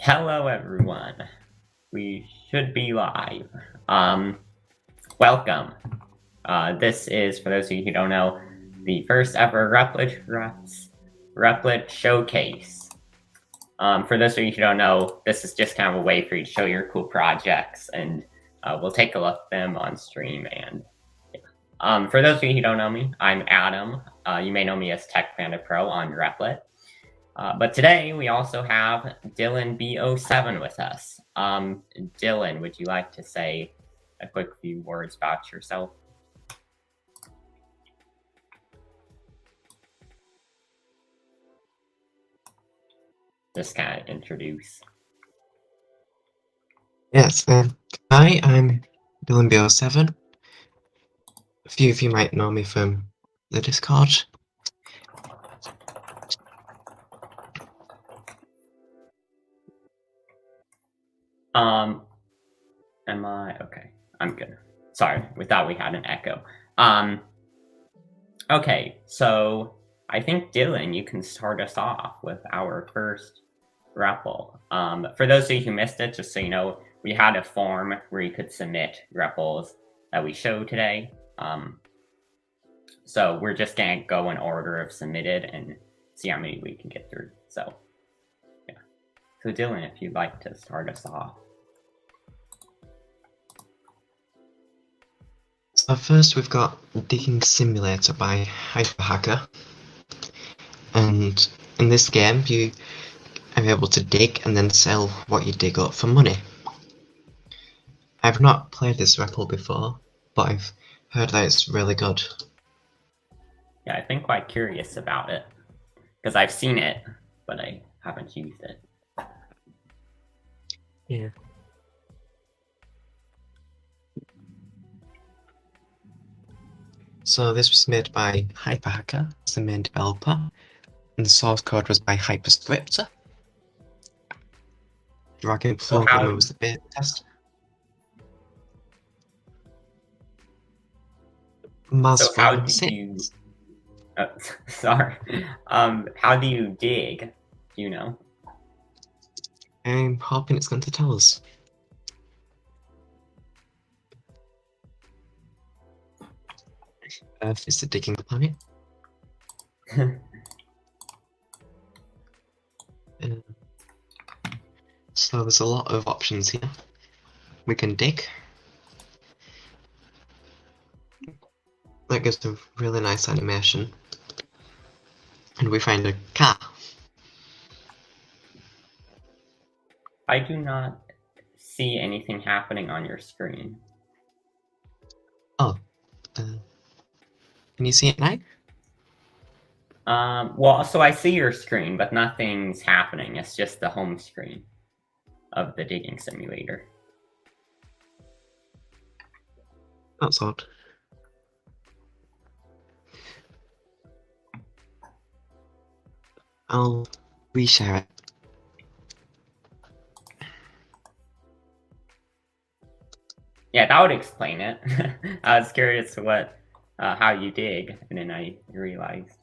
Hello, everyone. We should be live. Welcome. This is, for those of you who don't know, the first ever Replit Showcase. For those of you who don't know, this is just kind of a way for you to show your cool projects, and we'll take a look at them on stream. And for those of you who don't know me, I'm Adam. You may know me as TechPandaPro on Replit. But today we also have DillonB07 with us. Dillon, would you like to say a quick few words about yourself? Just kind of introduce. Yes, hi, I'm DillonB07. A few of you might know me from the Discord. Am I okay? I'm good. Sorry, we thought we had an echo. Okay, so I think Dillon, you can start us off with our first REPL. For those of you who missed it, just so you know, we had a form where you could submit REPLs that we show today. So we're just gonna go in order of submitted and see how many we can get through. So yeah. So Dillon, if you'd like to start us off. So first we've got Digging Simulator by Hyperhacker. And in this game you are able to dig and then sell what you dig up for money. I've not played this REPL before, but I've heard that it's really good. Yeah, I've been quite curious about it, because I've seen it, but I haven't used it. Yeah. So this was made by Hyperhacker, as the main developer, and the source code was by Hyperscriptor. Dragon Programmer was the beta test. So how do you... sorry. How do you dig? Do you know? I'm hoping it's going to tell us. Earth is the digging planet. So there's a lot of options here. We can dig. That gives a really nice animation. And we find a car. I do not see anything happening on your screen. Oh. Can you see it now? Well, so I see your screen, but nothing's happening. It's just the home screen of the digging simulator. That's odd. I'll reshare it. Yeah, that would explain it. I was curious to what, how you dig, and then I realized.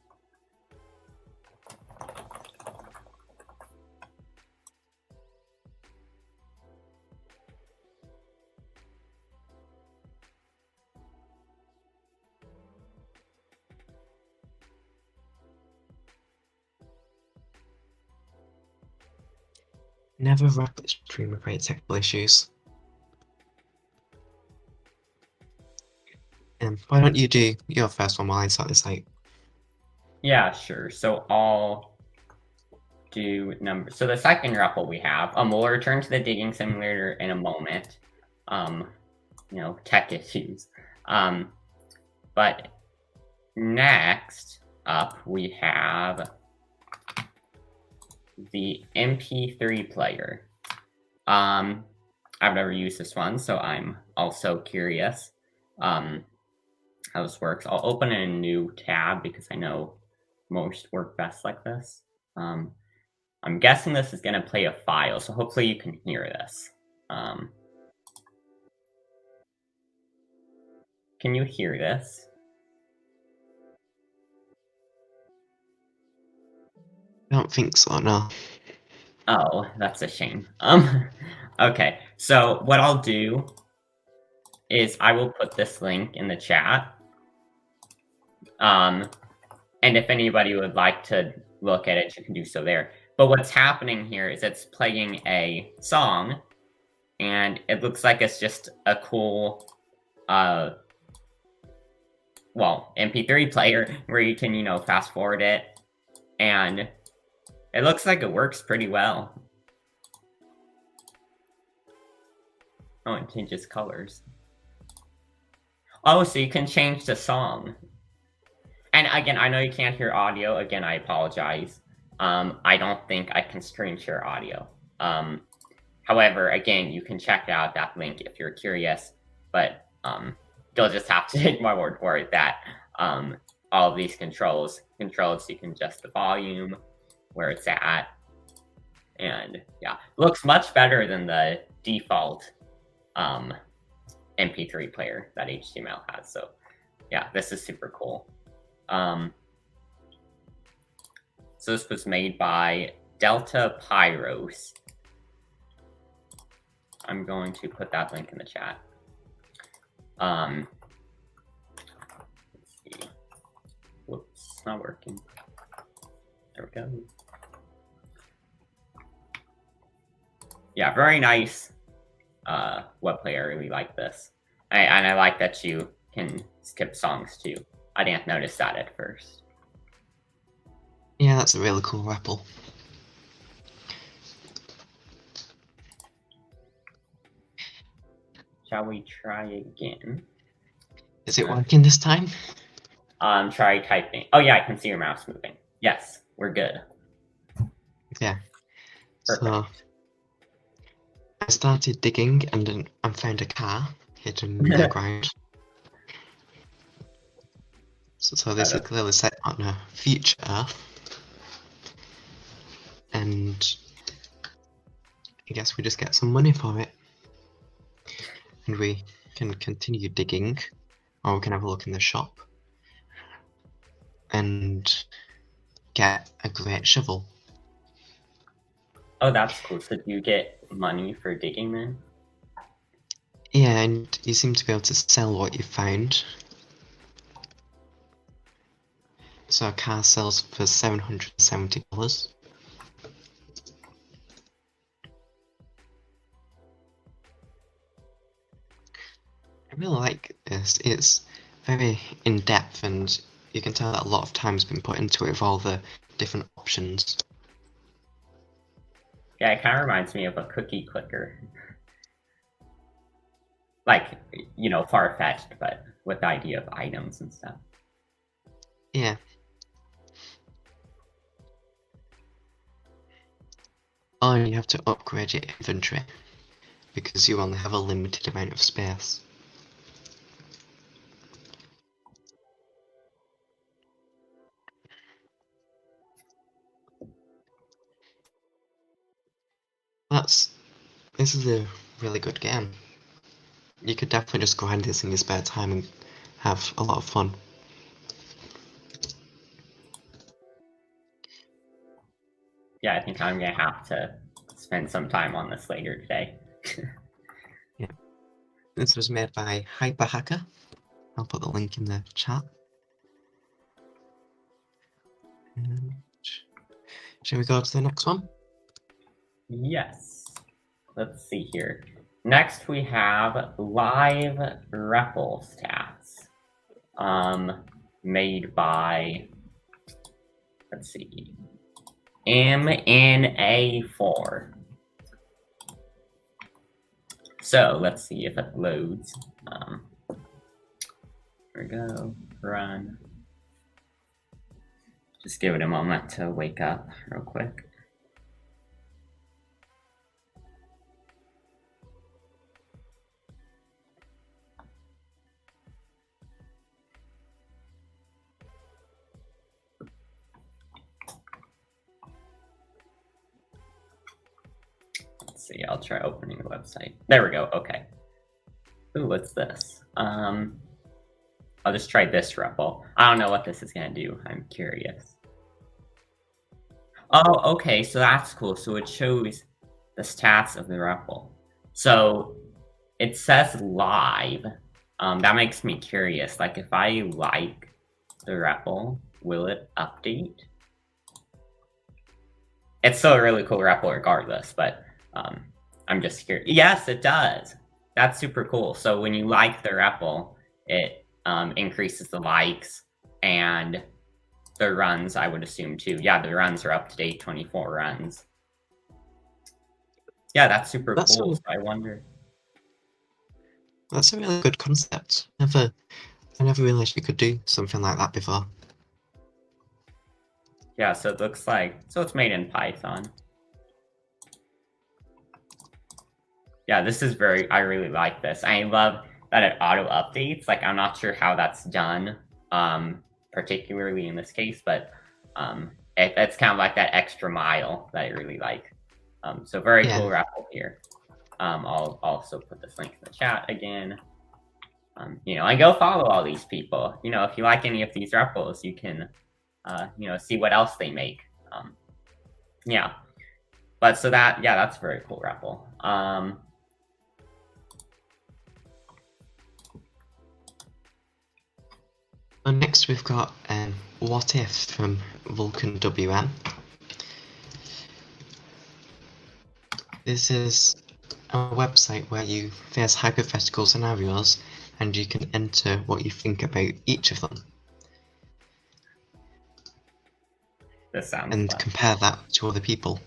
Never Replit stream with great technical issues. Why don't you do your first one while I start this out? Yeah, sure. So I'll do number. So the second REPL we have, we'll return to the digging simulator in a moment. You know, tech issues. But next up we have the MP3 Player. I've never used this one, so I'm also curious how this works. I'll open a new tab because I know most work best like this. I'm guessing this is going to play a file, so hopefully you can hear this. Can you hear this? I don't think so, no. Oh, that's a shame. Okay, so what I'll do is I will put this link in the chat. And if anybody would like to look at it, you can do so there. But what's happening here is it's playing a song, and it looks like it's just a cool, MP3 player where you can, fast forward it. And it looks like it works pretty well. Oh, it changes colors. Oh, so you can change the song. And again, I know you can't hear audio. Again, I apologize. I don't think I can screen share audio. However, again, you can check out that link if you're curious. But you'll just have to take my word for it that all of these controls, so you can adjust the volume, where it's at. And yeah, looks much better than the default MP3 player that HTML has. So yeah, this is super cool. So this was made by Delta Pyros. I'm going to put that link in the chat. Let's see. Whoops, it's not working. There we go. Yeah, very nice web player. I really like this. And I like that you can skip songs too. I didn't notice that at first. Yeah, that's a really cool REPL. Shall we try again? Is it working this time? Try typing. Oh yeah, I can see your mouse moving. Yes, we're good. Yeah. Perfect. So I started digging and then I found a car hidden in the ground. So this is clearly set on a future Earth. And I guess we just get some money for it. And we can continue digging, or we can have a look in the shop and get a great shovel. Oh, that's cool. So do you get money for digging then? Yeah, and you seem to be able to sell what you found. So a car sells for $770. I really like this. It's very in-depth and you can tell that a lot of time's been put into it with all the different options. Yeah, it kind of reminds me of a cookie clicker. Like, far-fetched, but with the idea of items and stuff. Yeah. Oh, and you have to upgrade your inventory because you only have a limited amount of space. This is a really good game. You could definitely just grind this in your spare time and have a lot of fun. Yeah, I think I'm gonna have to spend some time on this later today. Yeah. This was made by Hyperhacker. I'll put the link in the chat. And shall we go to the next one? Yes. Let's see here. Next we have live REPL stats. Made by, let's see, MNA4. So let's see if it loads. Here we go, run. Just give it a moment to wake up real quick. Let's see, I'll try opening the website. There we go, okay. Ooh, what's this? I'll just try this REPL. I don't know what this is gonna do, I'm curious. Oh, okay, so that's cool. So it shows the stats of the REPL. So it says live. That makes me curious. Like, if I like the REPL, will it update? It's still a really cool REPL regardless, but I'm just curious. Yes, it does. That's super cool. So when you like the REPL, it increases the likes and the runs, I would assume, too. Yeah, the runs are up to date, 24 runs. Yeah, that's super cool. So I wonder. That's a really good concept. I never realized you could do something like that before. Yeah, so it looks like, so it's made in Python. Yeah, this is I really like this. I love that it auto updates. Like, I'm not sure how that's done, particularly in this case, but it's kind of like that extra mile that I really like. So very cool REPL here. I'll also put this link in the chat again. And go follow all these people. If you like any of these REPLs, you can, see what else they make. Yeah. But so that's a very cool REPL. And next we've got What If from Vulcan WM. This is a website where you face hypothetical scenarios and you can enter what you think about each of them. This sounds and fun. Compare that to other people.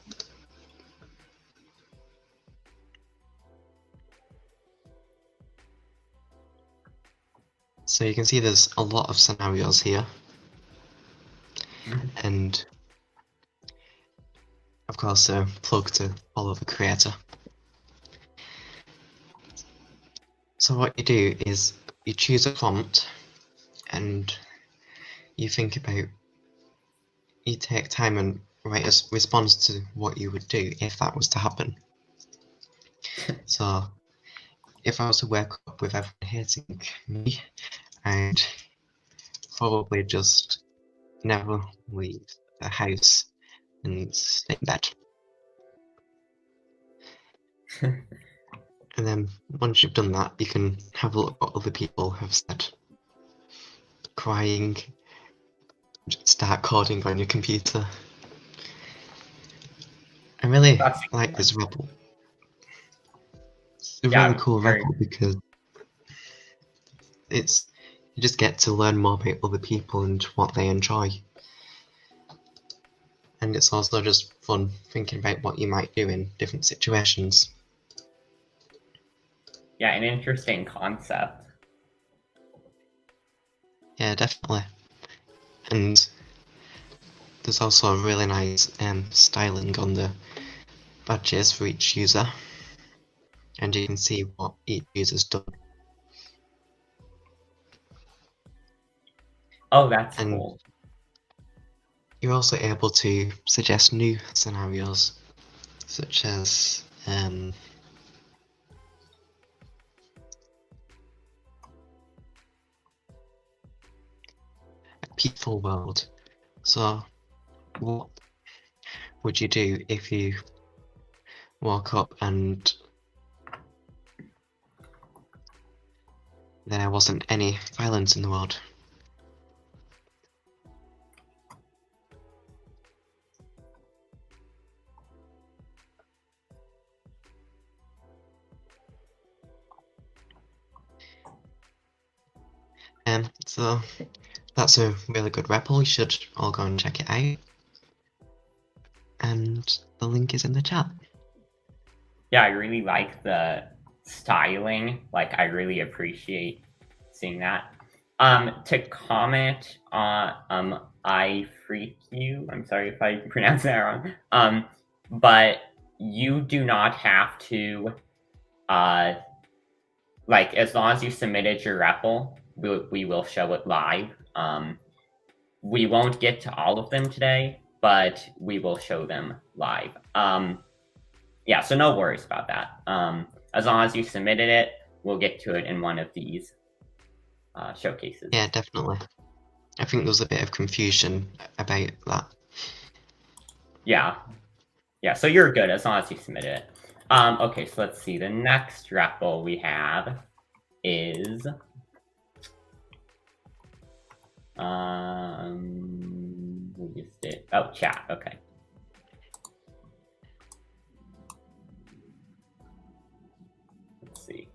So you can see there's a lot of scenarios here. And of course a plug to follow the creator. So what you do is you choose a prompt and you think about, you take time and write a response to what you would do if that was to happen. So if I was to wake up with everyone hating me, I'd probably just never leave the house and stay in bed. And then once you've done that, you can have a look at what other people have said. Crying, start coding on your computer. I really like this REPL. It's a really cool REPL because you just get to learn more about other people and what they enjoy. And it's also just fun thinking about what you might do in different situations. Yeah, an interesting concept. Yeah, definitely. And there's also a really nice styling on the badges for each user. And you can see what each user's done. Oh, that's cool. You're also able to suggest new scenarios, such as a peaceful world. So what would you do if you woke up and there wasn't any violence in the world? So that's a really good REPL. You should all go and check it out. And the link is in the chat. Yeah, I really like the styling. Like, I really appreciate seeing that. To comment on I freak you. I'm sorry if I pronounced that wrong. But you do not have to like, as long as you submitted your REPL, we will show it live. We won't get to all of them today, but we will show them live. Yeah, so no worries about that. As long as you submitted it, we'll get to it in one of these showcases. Yeah, definitely. I think there was a bit of confusion about that. Yeah. Yeah, so you're good as long as you submit it. Okay, so let's see. The next REPL we have is we just did chat. Okay. Let's see.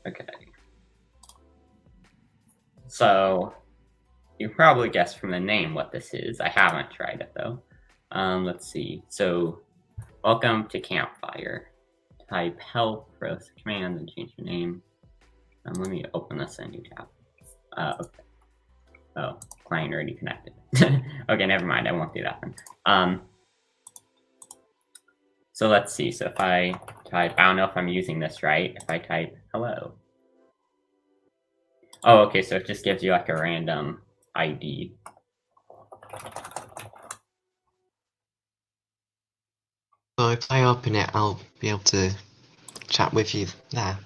Okay. So you probably guessed from the name what this is. I haven't tried it though. Let's see. So welcome to Campfire. Type help, press command, and change your name. Let me open this in a new tab. Okay. Oh, client already connected. Okay, never mind. I won't do that then. So let's see. So if I type, I don't know if I'm using this right. If I type hello. Oh, okay. So it just gives you like a random ID. So if I open it, I'll be able to chat with you there.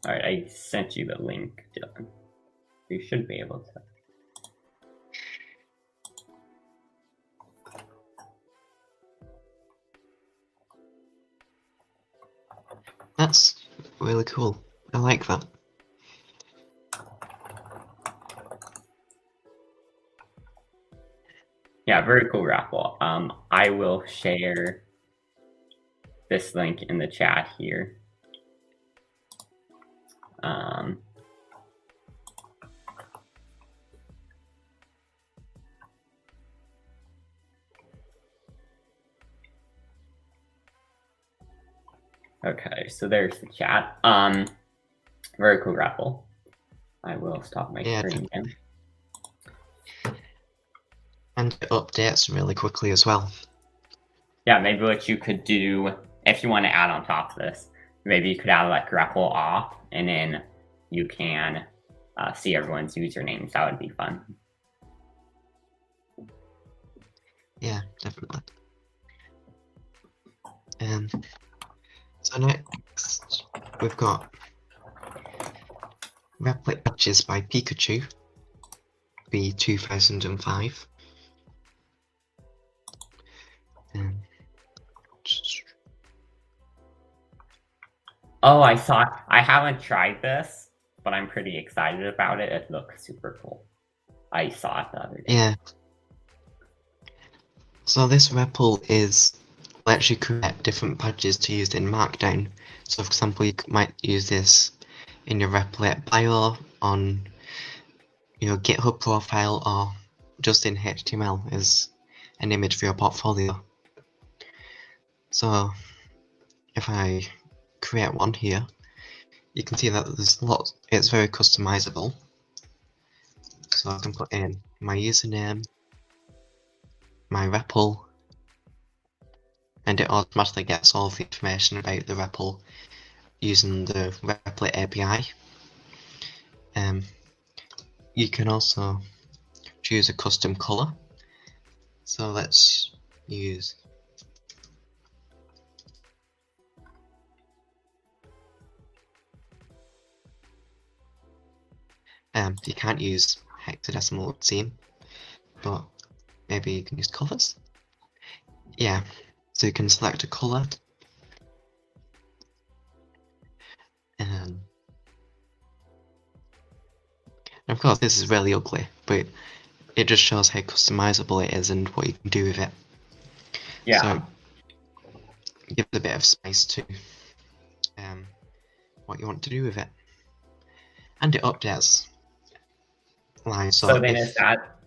All right, I sent you the link, Dylan. You should be able to. That's really cool. I like that. Yeah, very cool raffle. I will share this link in the chat here. Okay, so there's the chat. Very cool raffle. I will stop my screen again. And it updates really quickly as well. Yeah, maybe what you could do, if you want to add on top of this, maybe you could add like raffle off, and then you can see everyone's usernames. That would be fun. Yeah, definitely. So next, we've got Replit Badges by Pikachu, the 2005. Oh, I haven't tried this, but I'm pretty excited about it. It looks super cool. I saw it the other day. Yeah. So this REPL lets you create different badges to use in Markdown. So for example, you might use this in your Replit bio, on your GitHub profile, or just in HTML as an image for your portfolio. So if I create one here, you can see that there's lots. It's very customizable. So I can put in my username, my REPL, and it automatically gets all the information about the REPL using the Replit API. You can also choose a custom color. So let's use you can't use hexadecimal scene, but maybe you can use colors. Yeah, so you can select a color, and of course this is really ugly, but it just shows how customizable it is and what you can do with it. Yeah. So give it a bit of space to what you want to do with it, and it updates live. So then is that?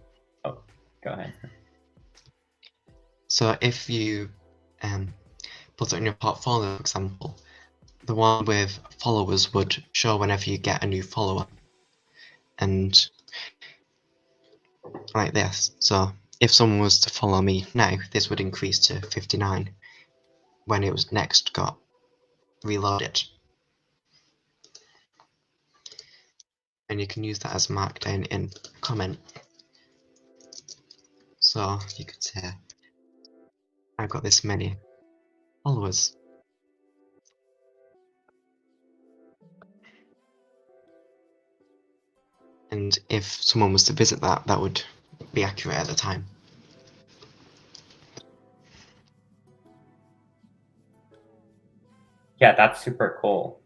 Oh, go ahead. So if you put it in your portfolio, for example, the one with followers would show whenever you get a new follower, and like this. So if someone was to follow me now, this would increase to 59 when it was next got reloaded. and you can use that as markdown in a comment. So you could say, I've got this many followers. And if someone was to visit that, that would be accurate at the time. Yeah, that's super cool.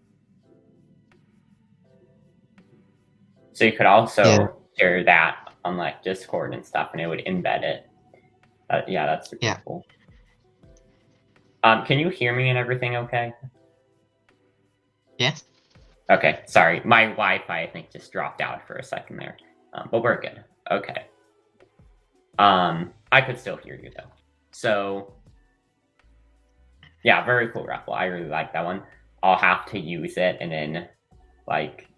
So you could also share that on like Discord and stuff, and it would embed it. Yeah, that's super cool. Can you hear me and everything okay? Yes. Okay, sorry. My Wi-Fi, I think, just dropped out for a second there. But we're good. Okay. I could still hear you, though. So, yeah, very cool, Ruffle. I really like that one. I'll have to use it, and then, like,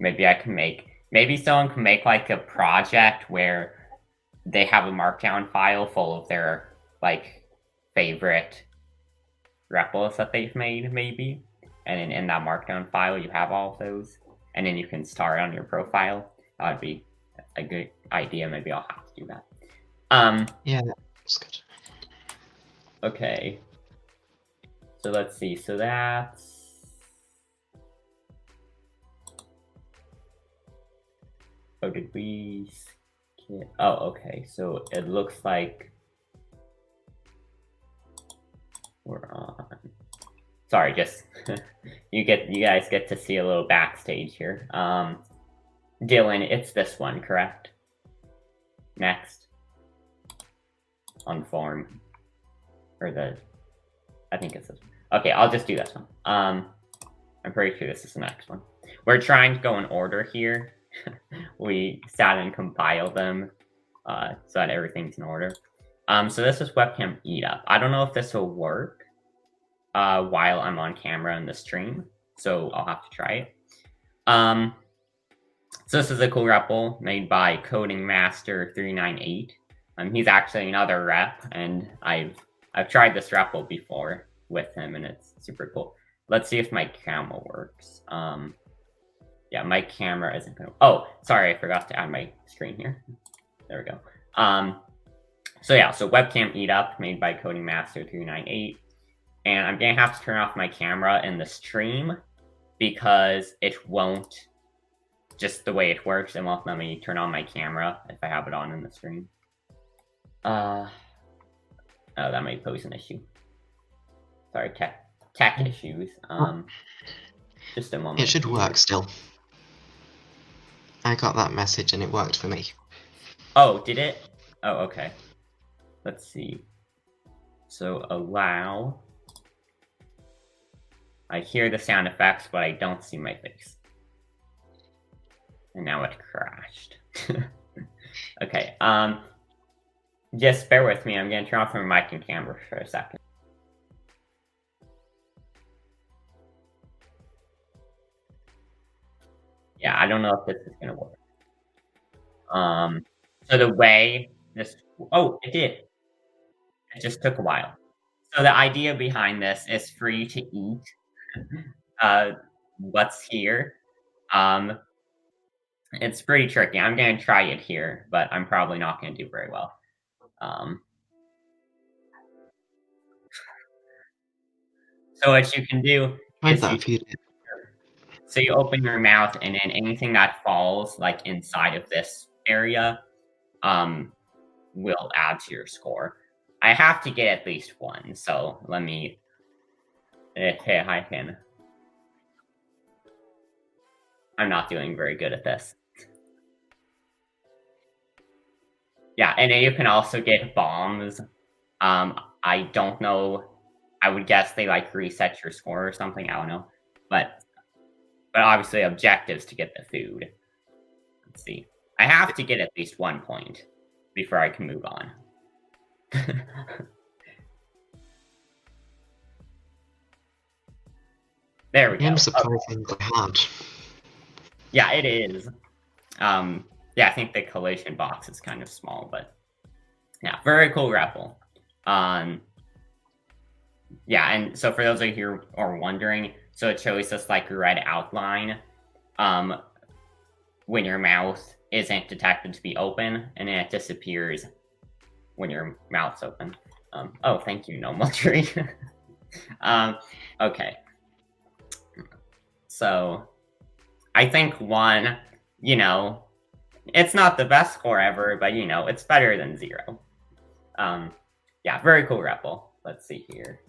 maybe I can make... Maybe someone can make, like, a project where they have a markdown file full of their, like, favorite replicas that they've made, maybe. And then in that markdown file, you have all of those. And then you can start on your profile. That would be a good idea. Maybe I'll have to do that. Yeah, that's good. Okay. So let's see. So that's... Oh, did we skip? Oh, okay. So it looks like we're on... Sorry, just you guys get to see a little backstage here. Dillon, it's this one, correct? Next. On form. Or I think it's this one. Okay, I'll just do this one. I'm pretty sure this is the next one. We're trying to go in order here. We sat and compiled them so that everything's in order. So this is Webcam Eat Up. I don't know if this will work while I'm on camera in the stream, so I'll have to try it. So this is a cool REPL made by Coding Master 398. He's actually another rep, and I've tried this REPL before with him, and it's super cool. Let's see if my camera works. Yeah, my camera isn't gonna... Oh, sorry, I forgot to add my screen here. There we go. So yeah, so Webcam Eat Up made by Coding Master 398. And I'm going to have to turn off my camera in the stream because it won't, just the way it works, it won't let me turn on my camera if I have it on in the stream. Oh, that might pose an issue. Sorry, tech issues. Just a moment. It should work still. I got that message and it worked for me. Oh, did it? Oh, okay. Let's see. So allow... I hear the sound effects, but I don't see my face. And now it crashed. Okay, just bear with me. I'm going to turn off my mic and camera for a second. Yeah, I don't know if this is going to work. So the way this... Oh, it did. It just took a while. So the idea behind this is for you to eat what's here. It's pretty tricky. I'm going to try it here, but I'm probably not going to do very well. So what you can do is so you open your mouth, and then anything that falls like inside of this area will add to your score. I have to get at least one, so let me... Hey, hi, Hannah. I'm not doing very good at this. Yeah, and then you can also get bombs. I don't know. I would guess they like reset your score or something. I don't know. But obviously objectives to get the food. Let's see. I have to get at least 1 point before I can move on. There we go. I'm surprisingly hard. Yeah, it is. Yeah, I think the collision box is kind of small, but yeah, very cool REPL. Yeah, and so for those of you who are wondering, so it shows this like red outline. when your mouse isn't detected to be open, and then it disappears when your mouth's open. Oh, thank you, Normal Tree. Okay. So, I think 1, it's not the best score ever, but it's better than 0. Yeah, very cool REPL. Let's see here.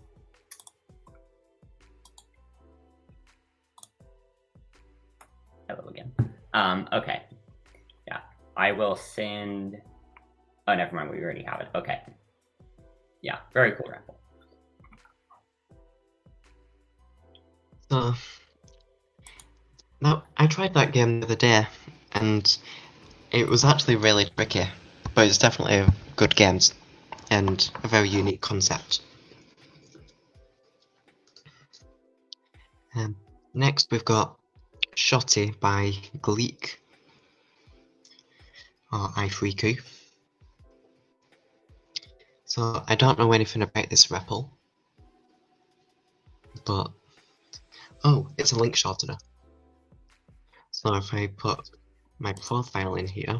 Hello again. Okay. Yeah, I will send. Oh, never mind. We already have it. Okay. Yeah, very cool REPL. So, now, I tried that game the other day, and it was actually really tricky, but it's definitely a good game and a very unique concept. Next, we've got Shotty by Gleek, or iFreaku. So, I don't know anything about this REPL, but oh, it's a link shortener. So if I put my profile in here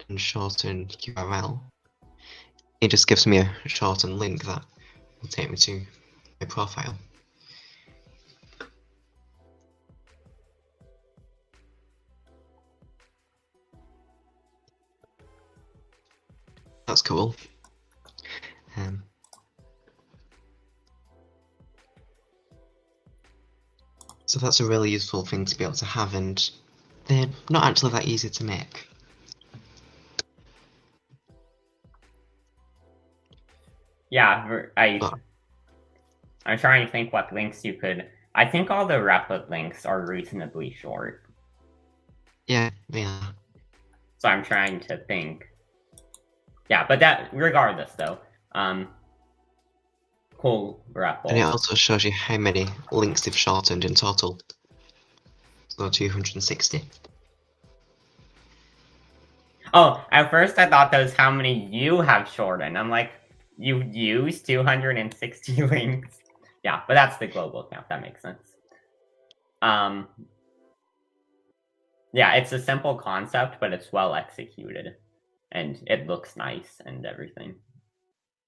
and shorten URL, it just gives me a shortened link that will take me to my profile. That's cool. So that's a really useful thing to be able to have, and they're not actually that easy to make. Yeah, I'm trying to think what links you could. I think all the Replit links are reasonably short. Yeah, they are. So I'm trying to think. Yeah, but that regardless though. Cool REPL. And it also shows you how many links they've shortened in total. So 260. Oh, at first I thought that was how many you have shortened. I'm like, you've used 260 links. Yeah, but that's the global count. That makes sense. Yeah, it's a simple concept, but it's well executed. And it looks nice and everything.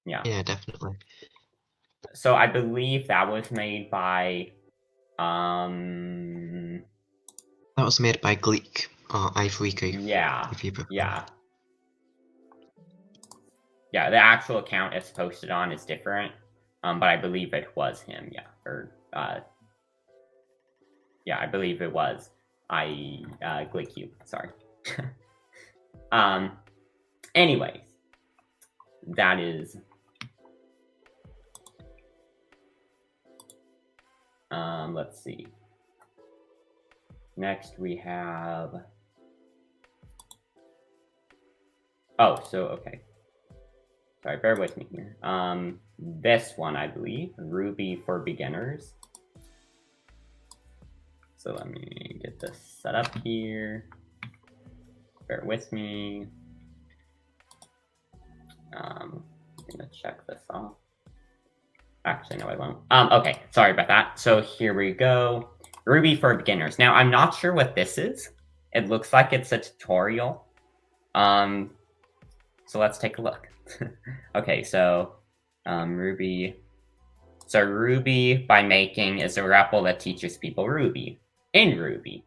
Yeah. Yeah, definitely. So I believe that was made by That was made by Gleek, or iFreaku. Yeah. If you prefer. Yeah. Yeah, the actual account it's posted on is different. But I believe it was him, yeah. Or yeah, I believe it was GlickU, sorry. Anyways, that is let's see. Next we have okay. Sorry, bear with me here. This one, I believe, Ruby for Beginners. So let me get this set up here. Bear with me. I'm gonna check this off. Actually, no, I won't. Okay, sorry about that. So here we go. Ruby for Beginners. Now, I'm not sure what this is. It looks like it's a tutorial. So let's take a look. Okay, so Ruby. So Ruby by Making is a REPL that teaches people Ruby in Ruby.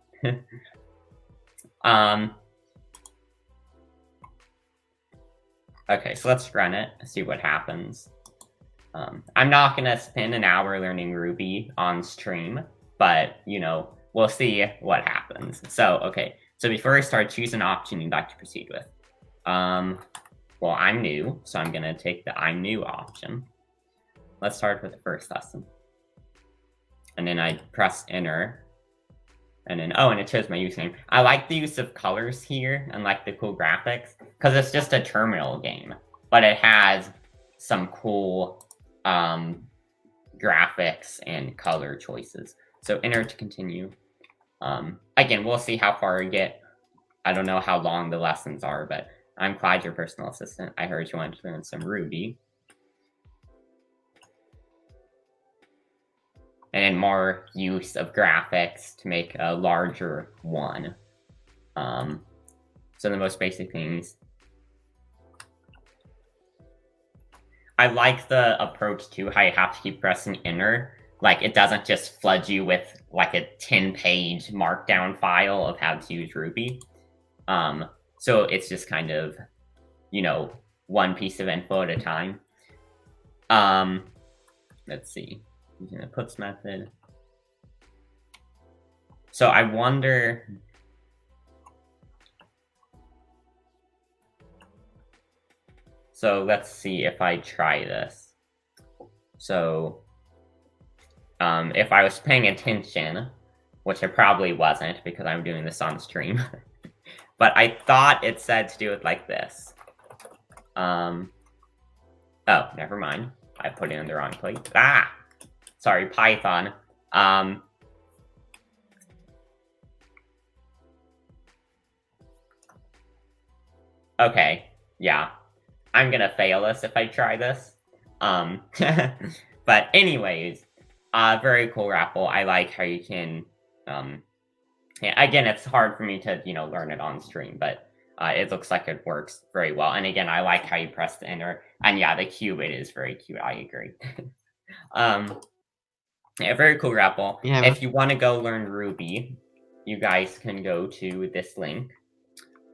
Okay, so let's run it, see what happens. I'm not gonna spend an hour learning Ruby on stream, but we'll see what happens. So okay, so before I start, choose an option you'd like to proceed with. Well, I'm new, so I'm gonna take the I'm new option. Let's start with the first lesson. And then I press enter. And then, and it shows my username. I like the use of colors here and like the cool graphics because it's just a terminal game, but it has some cool graphics and color choices. So enter to continue. Again, we'll see how far we get. I don't know how long the lessons are, but I'm Clyde, your personal assistant. I heard you wanted to learn some Ruby. And then more use of graphics to make a larger one. So the most basic things. I like the approach to how you have to keep pressing enter. Like, it doesn't just flood you with like a 10-page markdown file of how to use Ruby. So it's just kind of, one piece of info at a time. Let's see. Using the puts method. So I wonder. So let's see if I try this. So if I was paying attention, which I probably wasn't because I'm doing this on stream, but I thought it said to do it like this. Oh, never mind. I put it in the wrong place. Sorry, Python. Okay, yeah. I'm gonna fail this if I try this. But anyways, very cool REPL. I like how you can, yeah, again, it's hard for me to, learn it on stream, but it looks like it works very well. And again, I like how you press the enter. And yeah, the cube, it is very cute. I agree. Yeah, very cool REPL. Yeah. If you want to go learn Ruby, you guys can go to this link.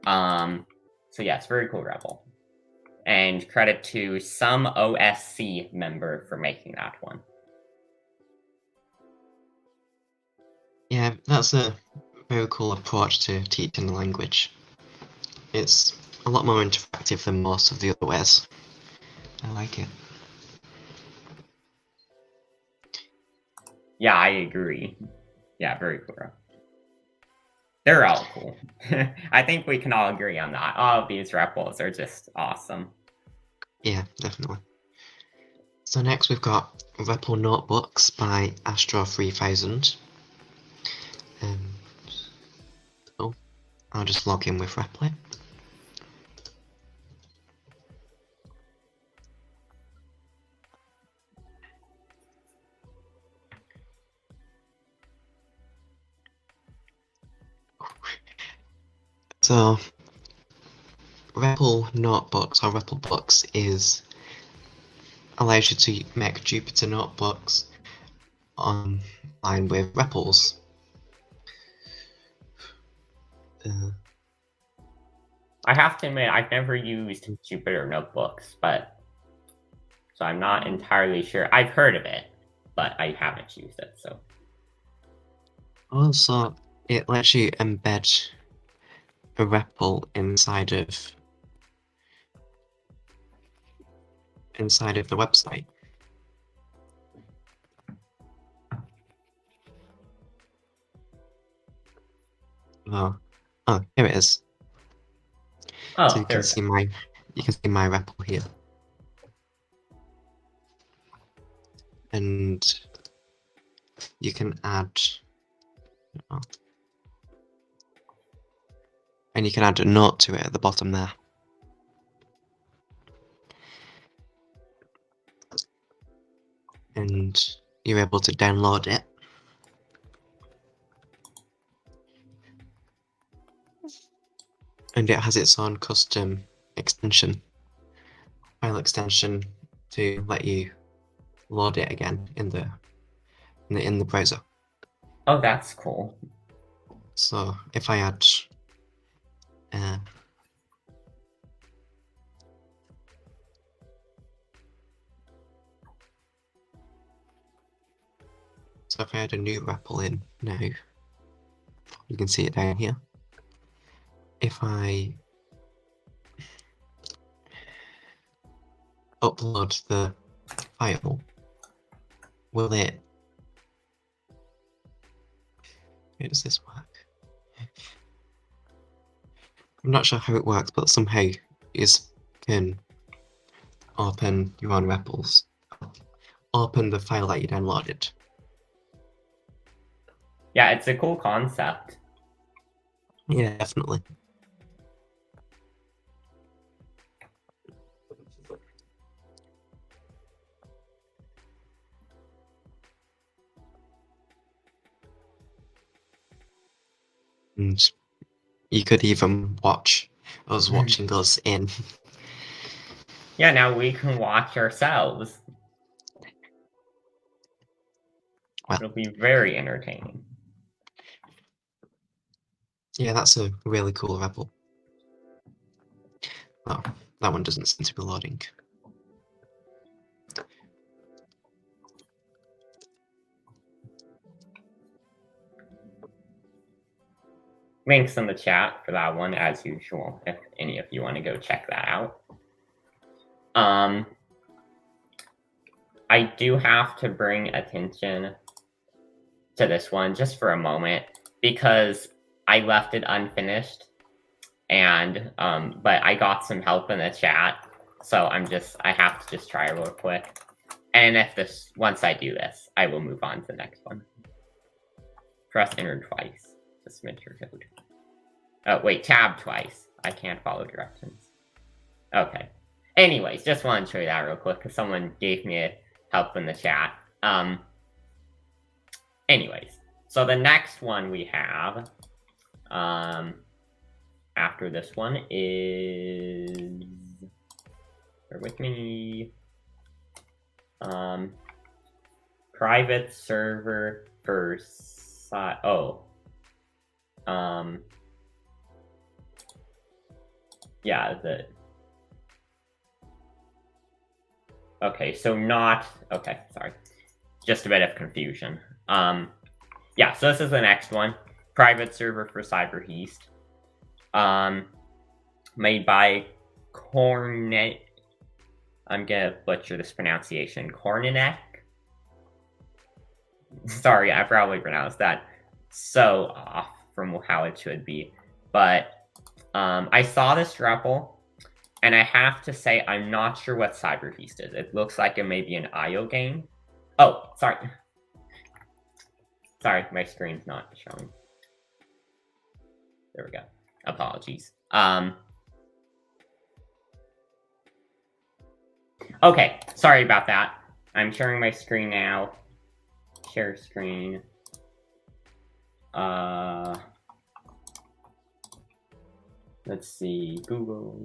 So yeah, it's very cool REPL. And credit to some OSC member for making that one. Yeah, that's a very cool approach to teaching the language. It's a lot more interactive than most of the other ways. I like it. Yeah, I agree. Yeah, very cool. They're all cool. I think we can all agree on that. All of these REPLs are just awesome. Yeah, definitely. So next we've got REPL Notebooks by Astro3000. So I'll just log in with Replit. So REPL Notebooks or REPL Books allows you to make Jupyter notebooks online with REPLs. I have to admit, I've never used Jupyter notebooks, so I'm not entirely sure. I've heard of it, but I haven't used it. So also, it lets you embed a REPL inside of the website. Oh, here it is. oh, So you can see my REPL here, and you can add, and you can add a note to it at the bottom there. And you're able to download it. And it has its own custom file extension to let you load it again in the browser. Oh, that's cool. So if I add a new REPL in now, you can see it down here. If I upload the file, how does this work? I'm not sure how it works, but somehow you can open your own REPLs. Open the file that you downloaded. Yeah, it's a cool concept. Yeah, definitely. And You could even watch us watching us in. Yeah, now we can watch ourselves. Well, it'll be very entertaining. Yeah, that's a really cool rebel. Oh, that one doesn't seem to be loading. Links in the chat for that one, as usual, if any of you want to go check that out. I do have to bring attention to this one just for a moment because I left it unfinished, and but I got some help in the chat, so I have to just try real quick. And once I do this, I will move on to the next one. Press enter twice to submit your code. Oh, wait, tab twice. I can't follow directions. Okay. Anyways, just wanted to show you that real quick because someone gave me help in the chat. Anyways, so the next one we have after this one is, bear with me, private server for yeah, okay, so okay, sorry. Just a bit of confusion. Yeah, so this is the next one. Private server for CyberEast. Made by Cornet. I'm gonna butcher this pronunciation. Cornenek. Sorry, I probably pronounced that so off from how it should be. But I saw this REPL, and I have to say I'm not sure what CyberEast is. It looks like it may be an IO game. Oh, sorry. Sorry, my screen's not showing. There we go. Apologies. Okay, sorry about that. I'm sharing my screen now. Share screen. Let's see, Google.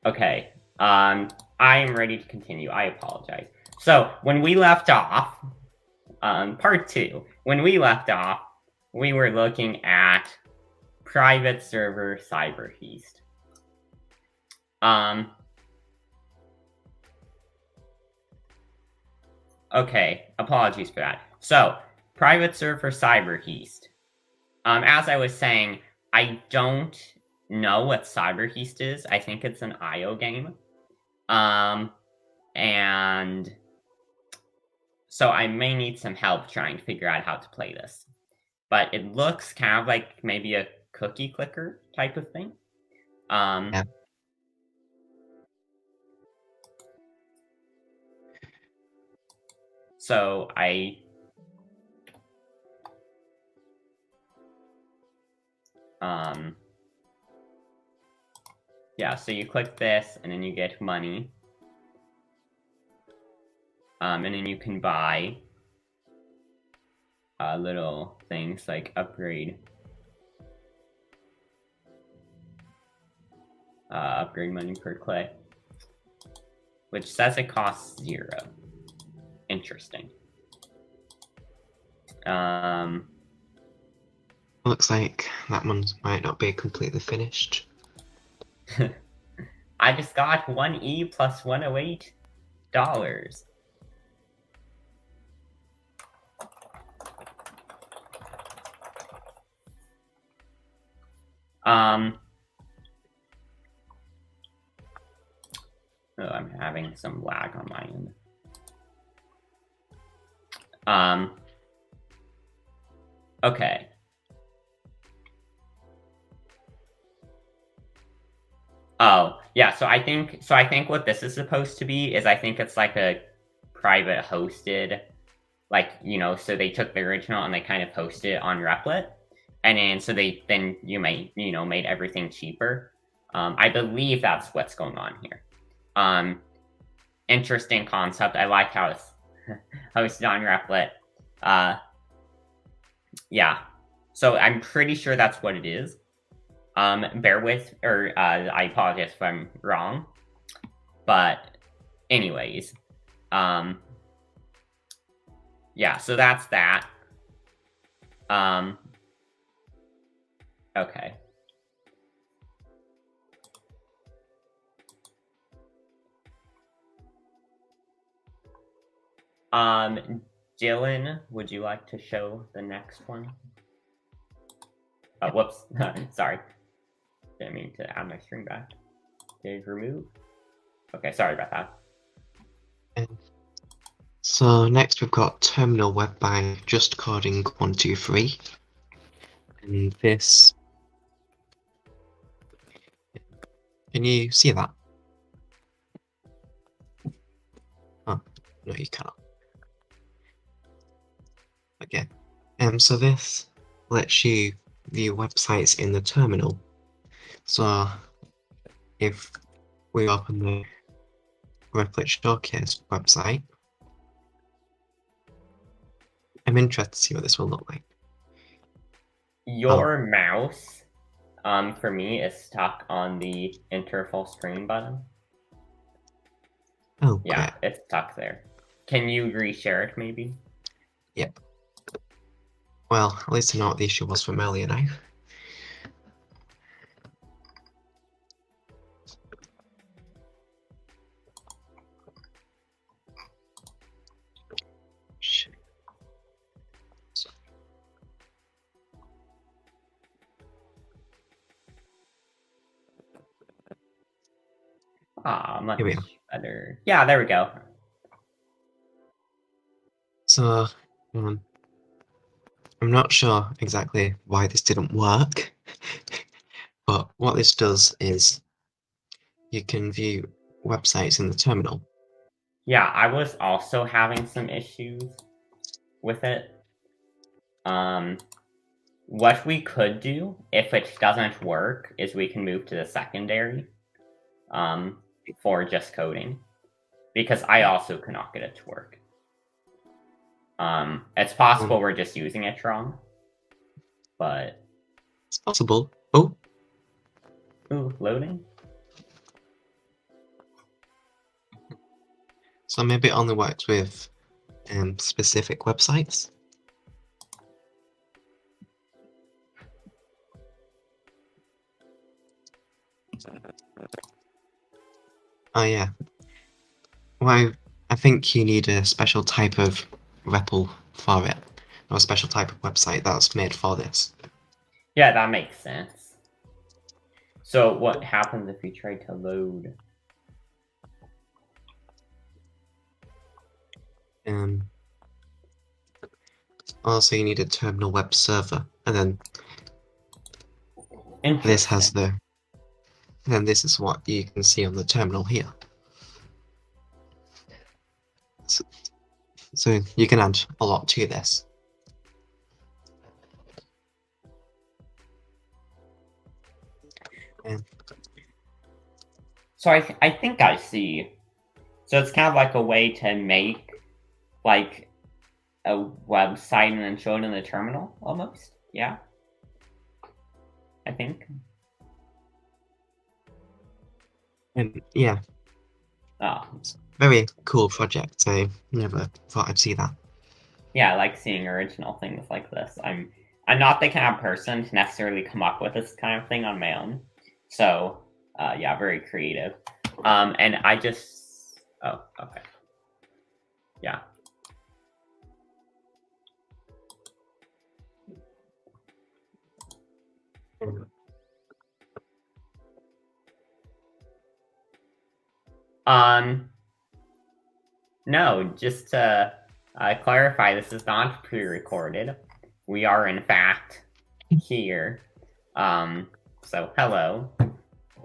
Okay, I am ready to continue. I apologize. So when we left off, part 2, when we left off, we were looking at private server CyberEast. Okay, apologies for that. So, private server CyberEast. As I was saying, I don't know what CyberEast is. I think it's an IO game. And so I may need some help trying to figure out how to play this. But it looks kind of like maybe a cookie clicker type of thing. Yeah. So yeah, so you click this and then you get money. And then you can buy little things like upgrade. Upgrade money per click, which says it costs 0. Interesting. Looks like that one might not be completely finished. I just got 1E plus $108. Oh, I'm having some lag on my end. Okay. Oh, yeah, so I think what this is supposed to be is I think it's like a private hosted, like, you know, so they took the original and they kind of hosted it on Replit. And then so made everything cheaper. I believe that's what's going on here. interesting concept. I like how it's hosted on Replit. Yeah. So I'm pretty sure that's what it is. Bear with, or I apologize if I'm wrong. But anyways, yeah, so that's that. Okay. Dylan, would you like to show the next one? Oh, whoops. Sorry. Didn't mean to add my string back. Did remove? Okay, sorry about that. So next we've got Terminal Web by Just Coding 123. And this... Can you see that? Oh, no you cannot. Okay. So this lets you view websites in the terminal. So if we open the Replit Showcase website, I'm interested to see what this will look like. Your mouse, for me, is stuck on the enter full screen button. Oh, yeah, great. it's stuck there. Can you reshare it, maybe? Yep. Well, at least I know what the issue was from earlier now. Much Here we are. better. Yeah, there we go. So, I'm not sure exactly why this didn't work, but what this does is you can view websites in the terminal. Yeah, I was also having some issues with it. What we could do, if it doesn't work, is we can move to the secondary for just coding, because I also cannot get it to work. It's possible we're just using it wrong, but it's possible. Oh, loading. So maybe it only works with specific websites. Oh yeah. Well, I think you need a special type of REPL for it, or a special type of website that's made for this. Yeah, that makes sense. So what happens if we try to load? Also, you need a terminal web server, and then this has the. And then this is what you can see on the terminal here. So you can add a lot to this. So I think I see. So it's kind of like a way to make like a website and then show it in the terminal, almost. Yeah. I think. Yeah. Oh. Very cool project. I never thought I'd see that. Yeah, I like seeing original things like this. I'm not the kind of person to necessarily come up with this kind of thing on my own. So yeah, very creative. And I just okay. Yeah. No, just to clarify, this is not pre-recorded. We are in fact here. So hello.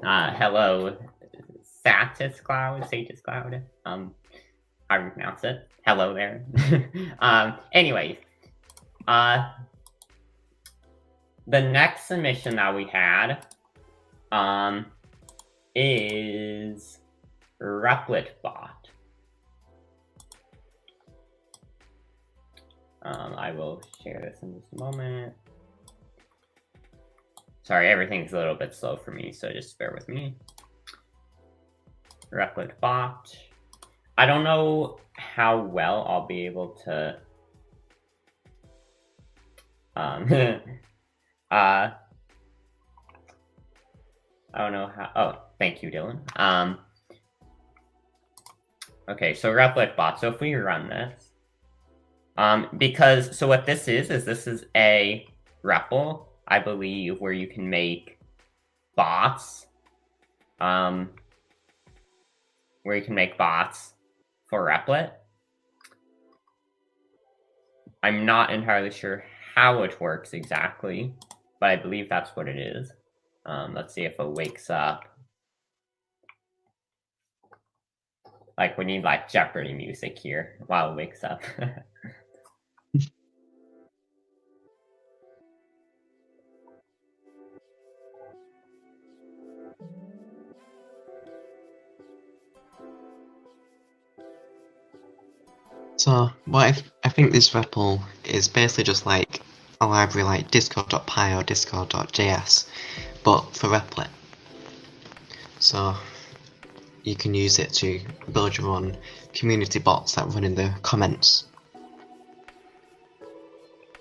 Hello, Satis Cloud. How do you pronounce it? Hello there. Anyways, the next submission that we had is Replit Bot. I will share this in just a moment. Sorry, everything's a little bit slow for me, so just bear with me. Replit bot. I don't know how well I'll be able to I don't know how. Oh, thank you, Dylan. Okay, so Replit bot. So if we run this, because so what this is this is a REPL, I believe, where you can make bots, where you can make bots for Replit. I'm not entirely sure how it works exactly, but I believe that's what it is. Let's see if it wakes up. Like, we need like Jeopardy music here while it wakes up. So, I think this REPL is basically just like a library like discord.py or discord.js, but for Replit. So, you can use it to build your own community bots that run in the comments.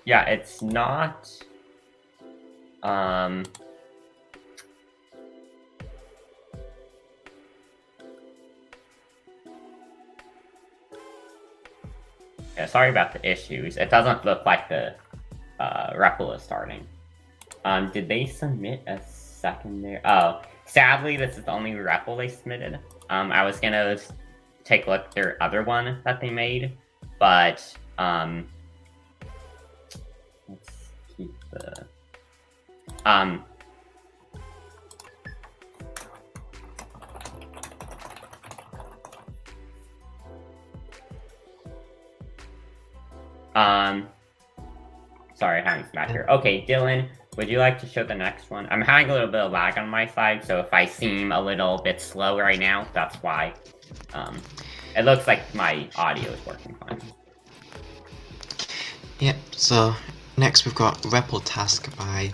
Yeah, it's not. Yeah, sorry about the issues. It doesn't look like the REPL is starting. Did they submit a secondary? Oh, sadly, this is the only REPL they submitted. I was gonna take a look at their other one that they made, but let's keep the sorry, having some back here. Okay, Dylan, would you like to show the next one? I'm having a little bit of lag on my side, so if I seem a little bit slow right now, that's why. It looks like my audio is working fine. Yep, so next we've got REPL task by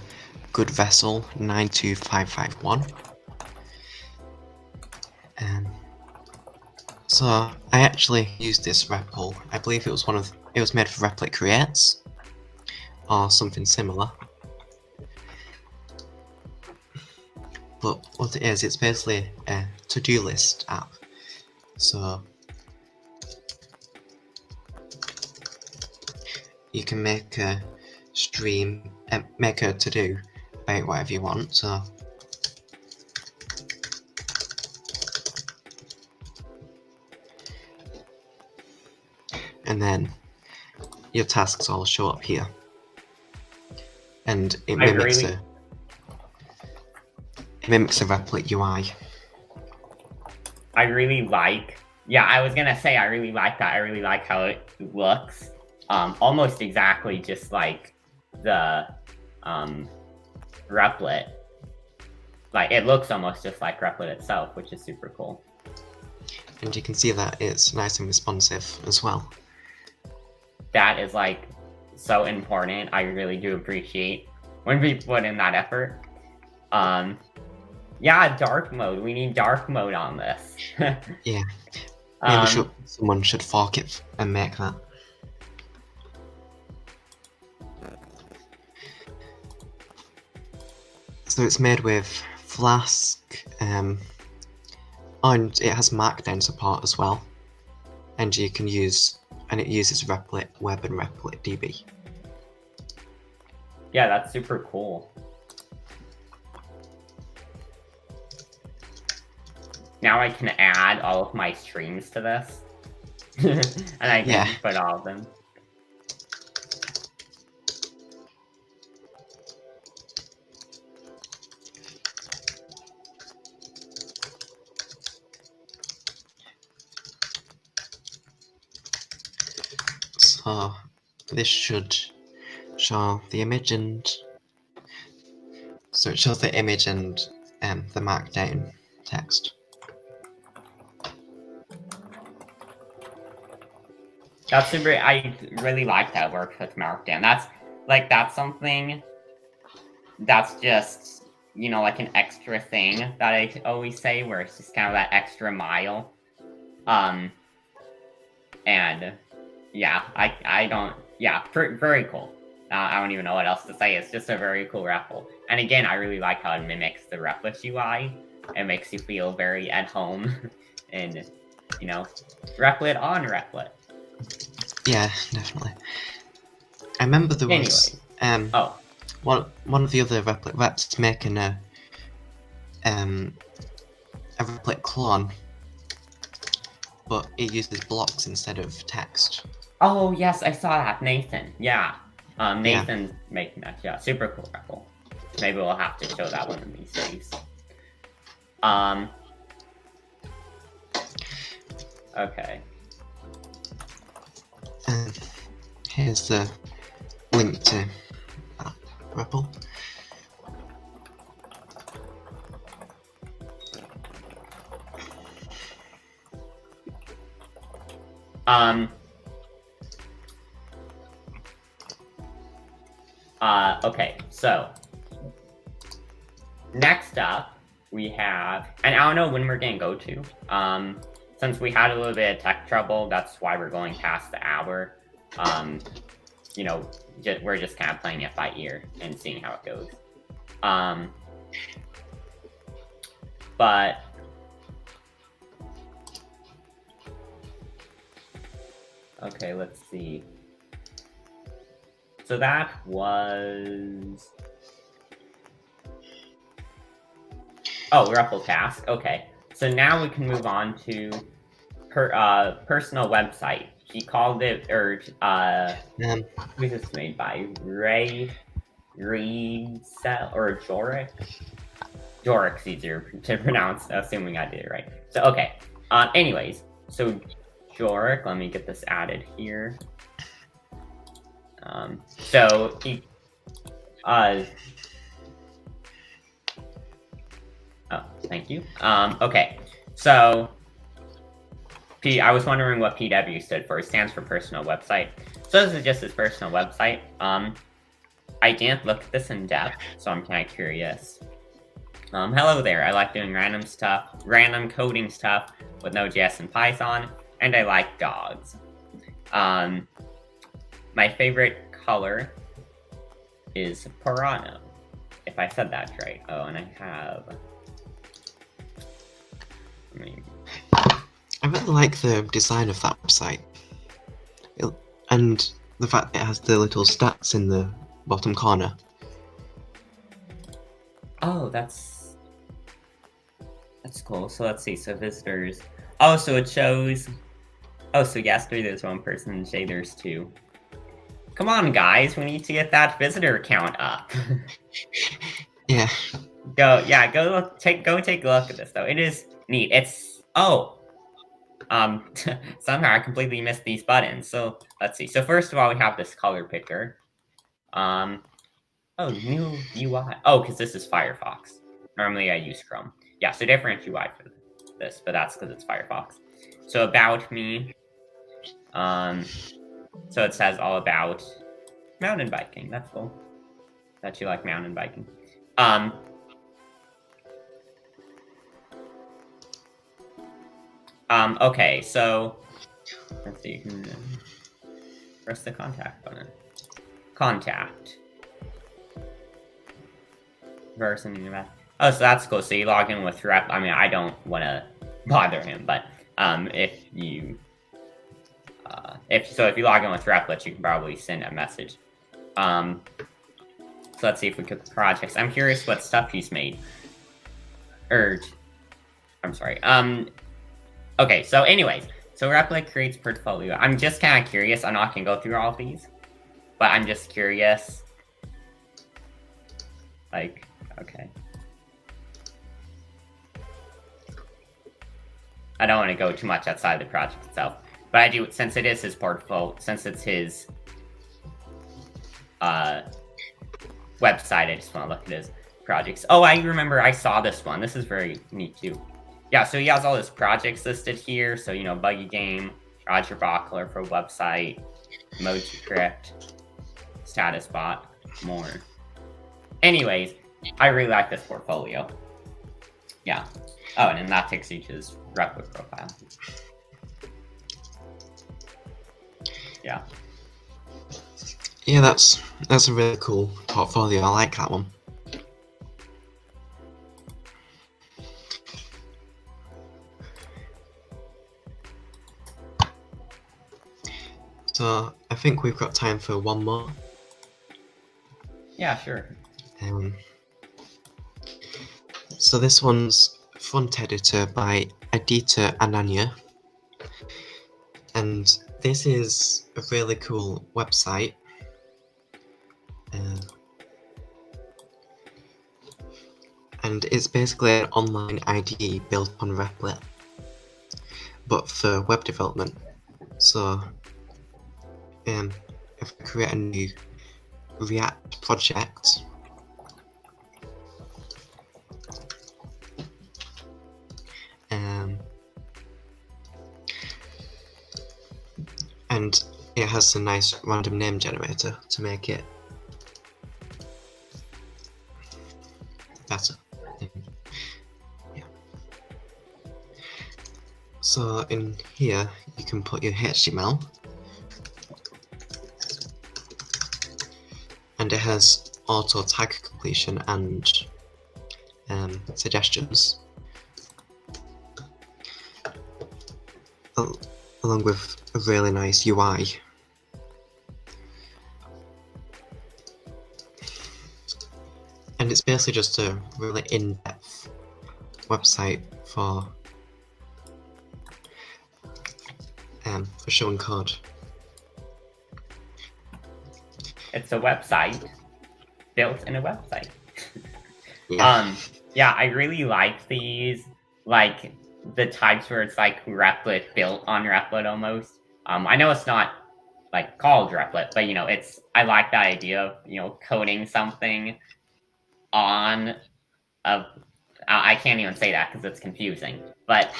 Good Vessel 92551. So I actually used this REPL. I believe it was made for Replit Creates or something similar. But what it is, it's basically a to-do list app. So you can make a stream, make a to-do about whatever you want. So and then your tasks all show up here, and it mimics a Replit UI. I really like. Yeah, I was gonna say I really like that. I really like how it looks. Almost exactly just like the Replit. Like, it looks almost just like Replit itself, which is super cool. And you can see that it's nice and responsive as well. That is like so important. I really do appreciate when we put in that effort. Yeah, dark mode. We need dark mode on this. Yeah. Maybe someone should fork it and make that. So it's made with Flask, and it has Markdown support as well. And you can use, and it uses Replit Web and Replit DB. Yeah, that's super cool. Now I can add all of my streams to this. And I can put all of them. So this should show the image, and so it shows the image and the Markdown text. That's super. I really like that work with Markdown. That's something that's just, like an extra thing that I always say, where it's just kind of that extra mile. And yeah, I don't, yeah, very cool. I don't even know what else to say. It's just a very cool REPL. And again, I really like how it mimics the Replit UI. It makes you feel very at home and, Replit on Replit. Yeah, definitely. I remember there was one of the other Replit reps making a Replit clone, but it uses blocks instead of text. Oh yes, I saw that, Nathan. Yeah, Nathan's making that. Yeah, super cool REPL. Maybe we'll have to show that one of these days. Okay. Here's the link to that REPL. Okay, so next up we have, and I don't know when we're gonna go to, since we had a little bit of tech trouble, that's why we're going past the hour. We're just kind of playing it by ear and seeing how it goes. But okay, let's see. So that was... Oh, REPL task. Okay. So now we can move on to personal website. He called it, or who's this made by? Ray Reedsell or Jorik? Jorik's easier to pronounce, assuming I did it right. So okay. Anyways, so Jorik, let me get this added here. So he oh, thank you. Okay, so I was wondering what PW stood for. It stands for personal website. So this is just his personal website. I didn't look at this in depth, so I'm kind of curious. Hello there. I like doing random coding stuff with Node.js and Python, and I like dogs. My favorite color is Pirano, if I said that right. Oh, and I have... I really like the design of that website. And the fact that it has the little stats in the bottom corner. Oh, that's cool. So let's see. So visitors... Oh, so it shows... Oh, so yesterday there's one person, and today there's two. Come on, guys, we need to get that visitor count up. Yeah. Go take a look at this though. It is neat. It's somehow I completely missed these buttons. So let's see. So first of all, we have this color picker. Oh, new UI. Oh, because this is Firefox. Normally I use Chrome. Yeah, so different UI for this, but that's because it's Firefox. So about me. So it says all about mountain biking. That's cool. That you like mountain biking. Okay, so let's see. You can press the contact button. Contact. Versing that. Oh, so that's cool. So you log in with Rep. I mean, I don't want to bother him, but if you if you log in with Replit, you can probably send a message. So let's see if we click the projects. I'm curious what stuff he's made. I'm sorry. Okay, so anyways, so Replit creates portfolio. I'm just kind of curious. I'm not gonna go through all of these, but I'm just curious. Like, okay. I don't want to go too much outside the project itself. But I do, since it is his portfolio, since it's his website, I just want to look at his projects. Oh, I remember I saw this one. This is very neat too. Yeah, so he has all his projects listed here. So, Buggy Game, Roger Bockler for website, MojiCrypt, StatusBot, more. Anyways, I really like this portfolio. Yeah. Oh, and then that takes you to his Replit profile. Yeah. Yeah, that's a really cool portfolio. I like that one. So I think we've got time for one more. Yeah, sure. So this one's Front Editor by Adita Ananya. And this is a really cool website. And it's basically an online IDE built on Replit, but for web development. So if I create a new React project, and it has a nice random name generator to make it better. Yeah. So in here you can put your HTML, and it has auto tag completion and suggestions, along with a really nice UI. And it's basically just a really in-depth website for showing code. It's a website built in a website. Yeah. Yeah, I really like these, like the types where it's like Replit built on Replit almost. I know it's not like called Replit, but I like that idea of coding something on a. I can't even say that because it's confusing, but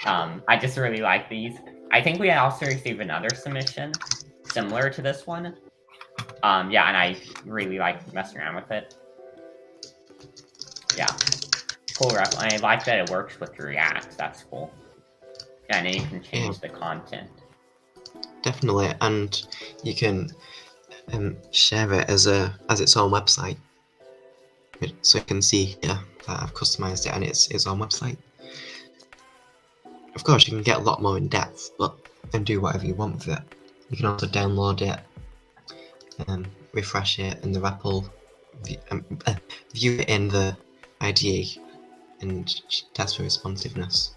I just really like these. I think we also received another submission similar to this one. Yeah, and I really like messing around with it. Yeah, cool. I like that it works with React. That's cool. Yeah, and then you can change the content. Definitely, and you can share it as its own website. So you can see here that I've customized it and it's its own website. Of course, you can get a lot more in depth, and do whatever you want with it. You can also download it, refresh it in the REPL, view it in the IDE, and test for responsiveness.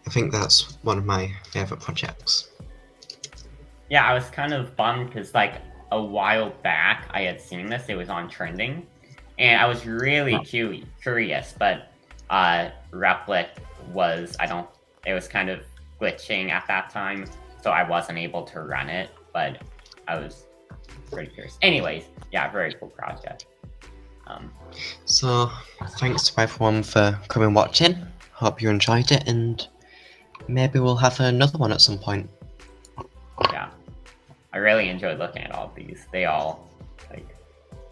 I think that's one of my favourite projects. Yeah, I was kind of bummed because like a while back I had seen this, it was on trending, and I was really curious, but Replit was, it was kind of glitching at that time, so I wasn't able to run it, but I was pretty curious. Anyways, yeah, very cool project. So, thanks to everyone for coming and watching. Hope you enjoyed it, and maybe we'll have another one at some point. Yeah, I really enjoyed looking at all of these. They all,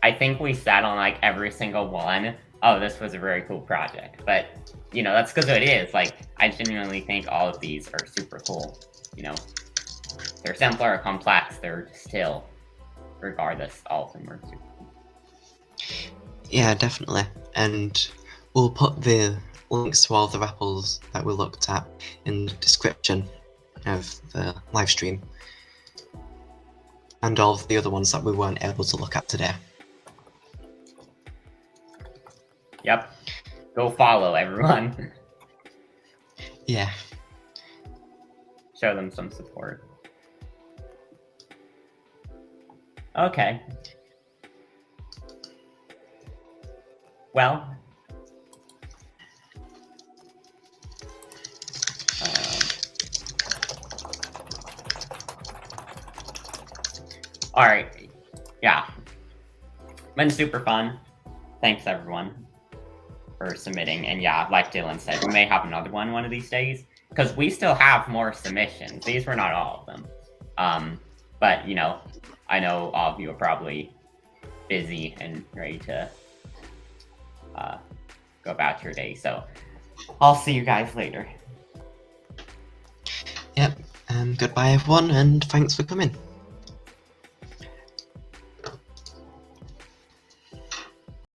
I think we said on every single one, oh, this was a very cool project. But, that's because it is. I genuinely think all of these are super cool. They're simpler or complex, they're still, regardless, all of them are super cool. Yeah, definitely. And we'll put the links to all the REPLs that we looked at in the description of the live stream, and all of the other ones that we weren't able to look at today. Yep. Go follow everyone. Yeah. Show them some support. Okay. Well. Alright. Yeah. Been super fun. Thanks, everyone. for submitting. And yeah, like Dylan said, we may have another one of these days, because we still have more submissions. These were not all of them. But, you know, I know all of you are probably busy and ready to go about your day. So I'll see you guys later. Yep. Goodbye, everyone, and thanks for coming.